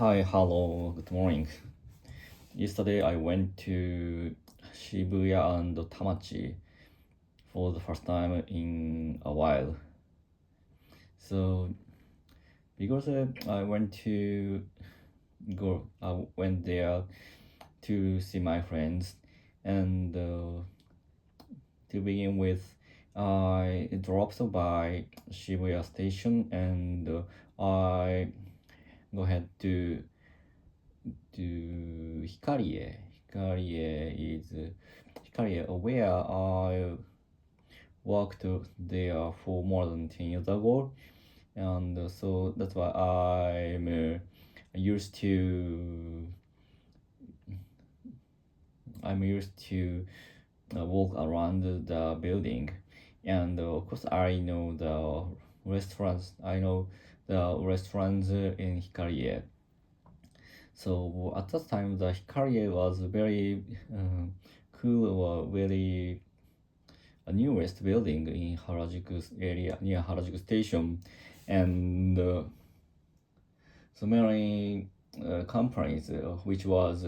Hi, hello, good morning. Yesterday I went to Shibuya and Tamachi for the first time in a while. So because I went there to see my friends, and to begin with, I dropped by Shibuya station, and I go ahead to Hikarie, where I worked there for more than 10 years ago, and so that's why used to I'm used to walk around the building, and of course I know the restaurants. I know the restaurants in Hikarie. So at that time, the Hikarie was very cool, or very newest building in Harajuku area near Harajuku Station, and so many companies which was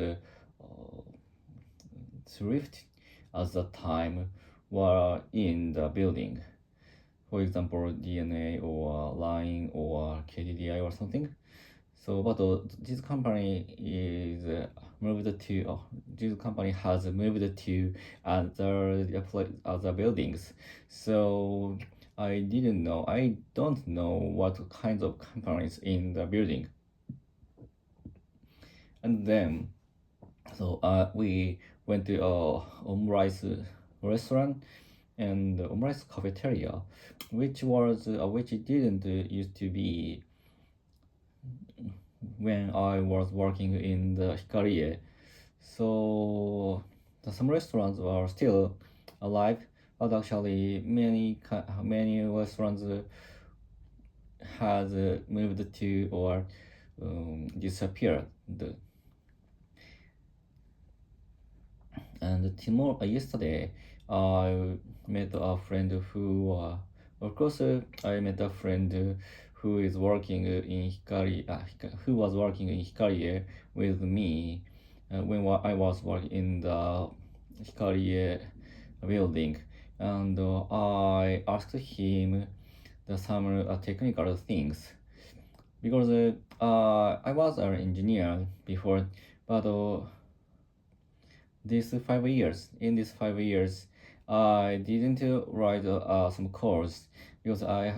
thrift at that time were in the building. For example, DNA or Line or KDDI or something. So, but this company is moved to. This company has moved to other buildings. So I don't know what kinds of companies in the building. And then, we went to a omrice restaurant and omrice cafeteria, which didn't used to be when I was working in the Hikarie. So some restaurants are still alive, but actually many restaurants has moved to or disappeared. And yesterday, I met a friend of course, I met a friend who is working in who was working in Hikarie with me when I was working in the Hikarie building, and I asked him some technical things because I was an engineer before, but in these 5 years, I didn't write some course because I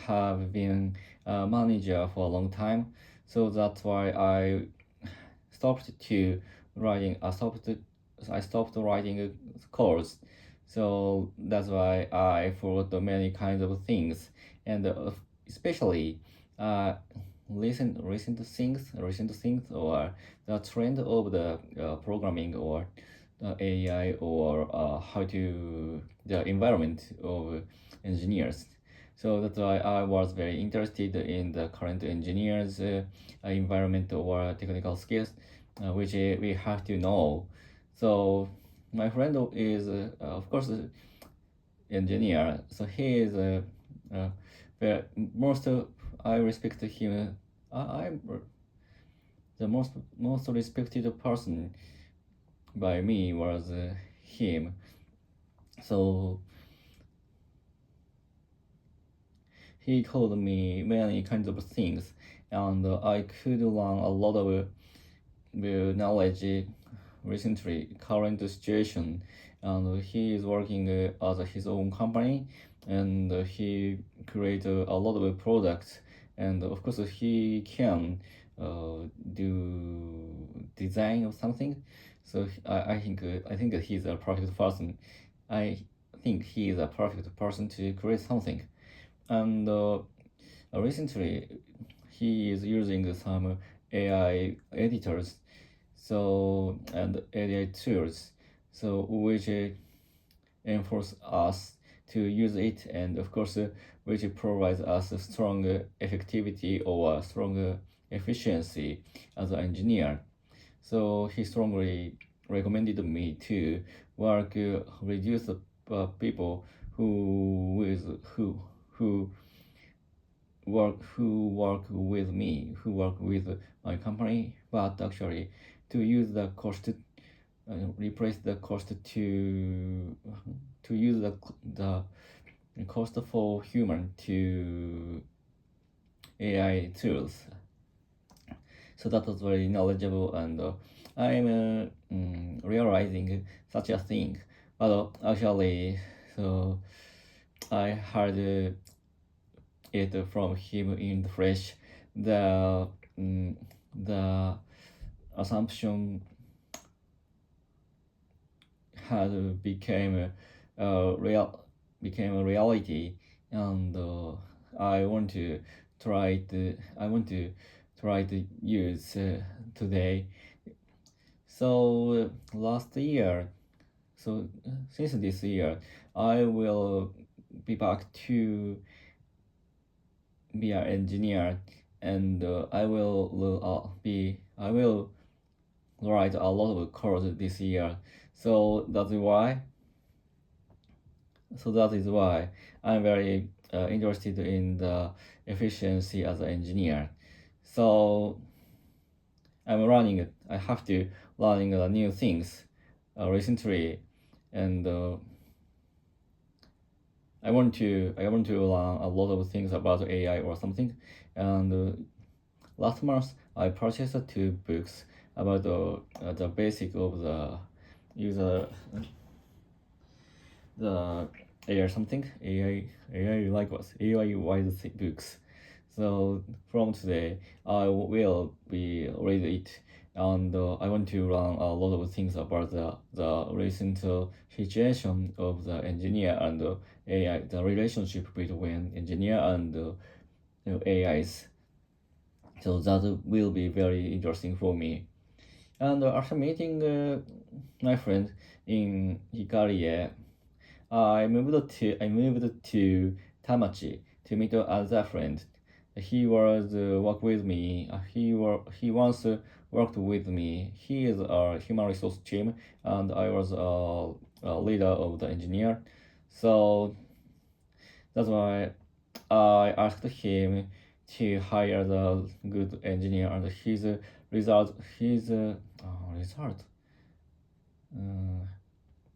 have been a manager for a long time, so that's why stopped to I stopped writing a course. So that's why I forgot many kinds of things, and especially uh, recent things, or the trend of the programming, or AI, or how to the environment of engineers. So that's why I was very interested in the current engineers environment or technical skills, which we have to know. So my friend is of course engineer, so he is uh, very, most I respect him. I'm the most respected person by me was him. So he told me many kinds of things, and I could learn a lot of knowledge recently current situation. And he is working as his own company, and he create a lot of products, and of course he can do design or something. So I think that he's a perfect person. I think he is a perfect person to create something. And recently he is using some AI editors, so and AI tools, so which enforce us to use it, and of course which provides us a stronger effectivity or a stronger efficiency as an engineer. So he strongly recommended me to work reduce the people who work with me, who work with my company, but actually to use the cost replace the cost to use the cost for human to AI tools. So that was very knowledgeable, and I'm realizing such a thing. But actually, so I heard it from him in the flesh. The the assumption had became a reality, and I want to I want to try to use today. So last year, so since this year, I will be back to be an engineer, and I will write a lot of code this year. So that is why I'm very interested in the efficiency as an engineer. So I have to learning new things recently, and I want to learn a lot of things about AI or something. And last month I purchased two books about the basic of the user the AI something AI likewise AI wise books. So from today I will be read it, and I want to learn a lot of things about the recent situation of the engineer and AI, the relationship between engineer and AIs. So that will be very interesting for me. And after meeting my friend in Hikarie, I moved to Tamachi to meet another friend. He was work with me. He once worked with me. He is a human resource team, and I was a leader of the engineer. So that's why I asked him to hire the good engineer, and result, uh,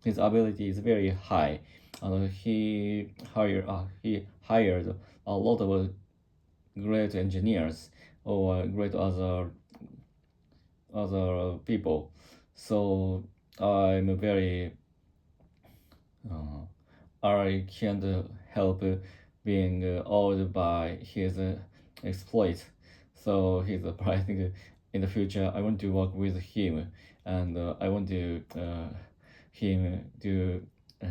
his ability is very high, and he hired a lot of great engineers or great other people. So I'm very I can't help being awed by his exploits. So he's I think in the future I want to work with him, and I want to him to uh,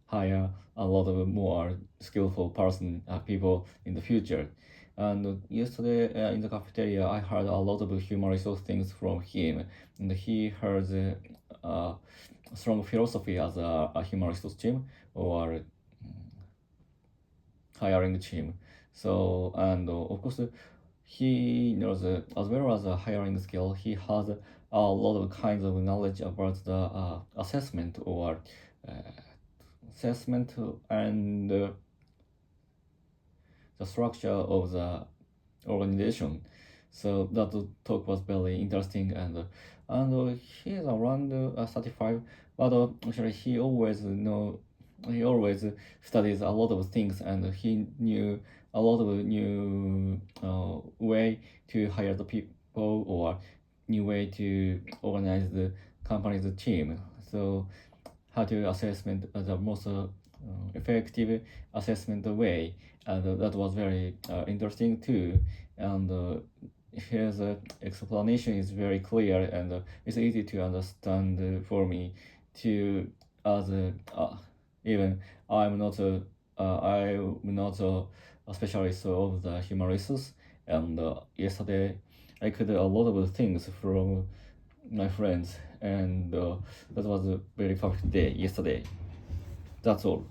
hire a lot of more skillful people in the future. And yesterday in the cafeteria, I heard a lot of human resource things from him, and he has a strong philosophy as a human resource team or hiring team. So, and of course, he knows as well as a hiring skill. He has a lot of kinds of knowledge about the assessment or uh, assessment and the structure of the organization. So that talk was very interesting, and he is around 35, but actually he always studies a lot of things, and he knew a lot of new way to hire the people or new way to organize the company's team. So how to assessment the most effective assessment way, and that was very interesting too. And his explanation is very clear, and it's easy to understand for me to as even I'm not a specialist of the human resource, and yesterday I could a lot of things from my friends, and that was a very perfect day yesterday. That's all.